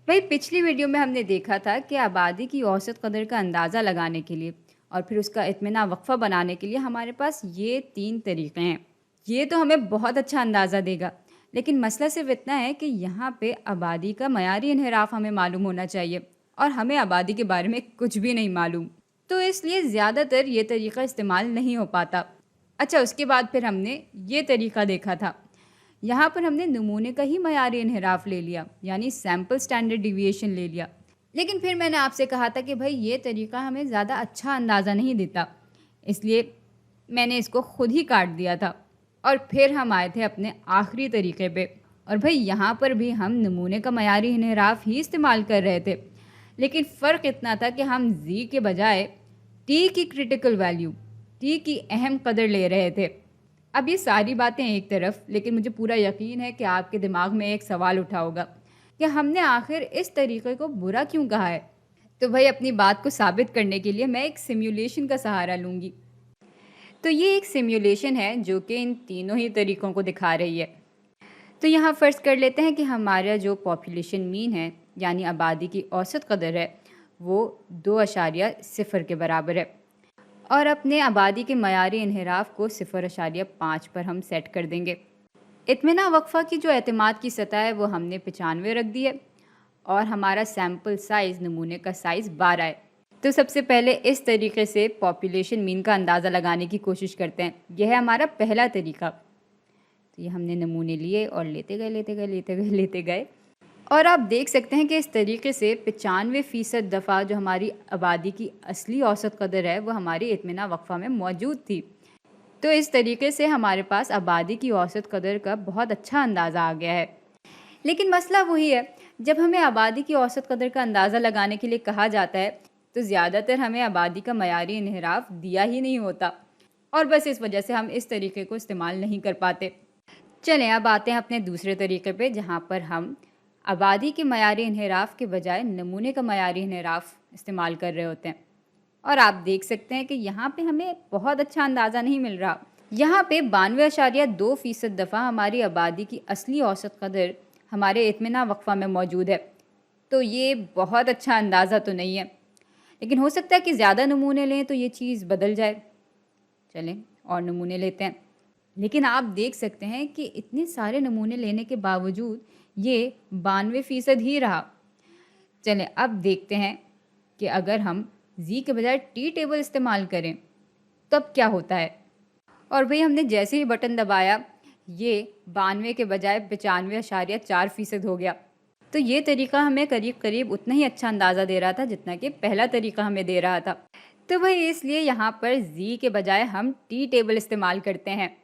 भाई पिछली वीडियो में हमने देखा था कि आबादी की औसत कदर का अंदाज़ा लगाने के लिए और फिर उसका इत्मीनान वक्फा बनाने के लिए हमारे पास ये 3 तरीक़े हैं। ये तो हमें बहुत अच्छा अंदाज़ा देगा, लेकिन मसला सिर्फ़ इतना है कि यहाँ पे आबादी का मयारी इन्हिराफ हमें मालूम होना चाहिए और हमें आबादी के बारे में कुछ भी नहीं मालूम। तो इसलिए ज़्यादातर ये तरीक़ा इस्तेमाल नहीं हो पाता। अच्छा, उसके बाद फिर हमने ये तरीक़ा देखा था। यहाँ पर हमने नमूने का ही मयारी इन्हिराफ ले लिया, यानी सैम्पल स्टैंडर्ड डिविएशन ले लिया। लेकिन फिर मैंने आपसे कहा था कि भाई ये तरीका हमें ज़्यादा अच्छा अंदाज़ा नहीं देता, इसलिए मैंने इसको खुद ही काट दिया था और फिर हम आए थे अपने आखिरी तरीके पे। और भाई यहाँ पर भी हम नमूने का मयारी इन्हिराफ ही इस्तेमाल कर रहे थे, लेकिन फ़र्क इतना था कि हम जी के बजाय टी की क्रिटिकल वैल्यू, टी की अहम कदर ले रहे थे। अब ये सारी बातें एक तरफ, लेकिन मुझे पूरा यकीन है कि आपके दिमाग में एक सवाल उठा होगा कि हमने आखिर इस तरीक़े को बुरा क्यों कहा है। तो भाई अपनी बात को साबित करने के लिए मैं एक सिमुलेशन का सहारा लूँगी। तो ये एक सिमुलेशन है जो कि इन तीनों ही तरीक़ों को दिखा रही है। तो यहाँ फ़र्ज़ कर लेते हैं कि हमारा जो पॉपुलेशन मीन है, यानी आबादी की औसत कदर है, वो 2.0 के बराबर है और अपने आबादी के मयारी इन्हिराफ को 0.5 पर हम सेट कर देंगे। इत्मीनान वक्फ़ा की जो एतमाद की सतह है वो हमने 95 रख दी है और हमारा सैम्पल साइज़, नमूने का साइज़ 12 है। तो सबसे पहले इस तरीके से पॉपुलेशन मीन का अंदाज़ा लगाने की कोशिश करते हैं। यह है हमारा पहला तरीका। तो ये हमने नमूने लिए और लेते गए और आप देख सकते हैं कि इस तरीके से 95% दफ़ा जो हमारी आबादी की असली औसत कदर है वो हमारी इत्मीनान वक्फ़ा में मौजूद थी। तो इस तरीके से हमारे पास आबादी की औसत कदर का बहुत अच्छा अंदाज़ा आ गया है। लेकिन मसला वही है, जब हमें आबादी की औसत कदर का अंदाज़ा लगाने के लिए कहा जाता है तो ज़्यादातर हमें आबादी का मयारी इन्हिराफ दिया ही नहीं होता और बस इस वजह से हम इस तरीके को इस्तेमाल नहीं कर पाते। चलें अब आते हैं अपने दूसरे तरीके पे, जहाँ पर हम आबादी के मयारी इन्हिराफ के बजाय नमूने का मयारी इन्हिराफ इस्तेमाल कर रहे होते हैं। और आप देख सकते हैं कि यहाँ पे हमें बहुत अच्छा अंदाज़ा नहीं मिल रहा। यहाँ पे 92.2% दफ़ा हमारी आबादी की असली औसत कदर हमारे इत्मीनान वक्फ़ा में मौजूद है। तो ये बहुत अच्छा अंदाज़ा तो नहीं है, लेकिन हो सकता है कि ज़्यादा नमूने लें तो ये चीज़ बदल जाए। चलें और नमूने लेते हैं, लेकिन आप देख सकते हैं कि इतने सारे नमूने लेने के बावजूद ये 92% ही रहा। चलें अब देखते हैं कि अगर हम जी के बजाय टी टेबल इस्तेमाल करें तब क्या होता है। और भाई हमने जैसे ही बटन दबाया ये 92 के बजाय 95.4% हो गया। तो ये तरीका हमें करीब करीब उतना ही अच्छा अंदाज़ा दे रहा था जितना कि पहला तरीका हमें दे रहा था। तो भाई इसलिए यहाँ पर जी के बजाय हम टी टेबल इस्तेमाल करते हैं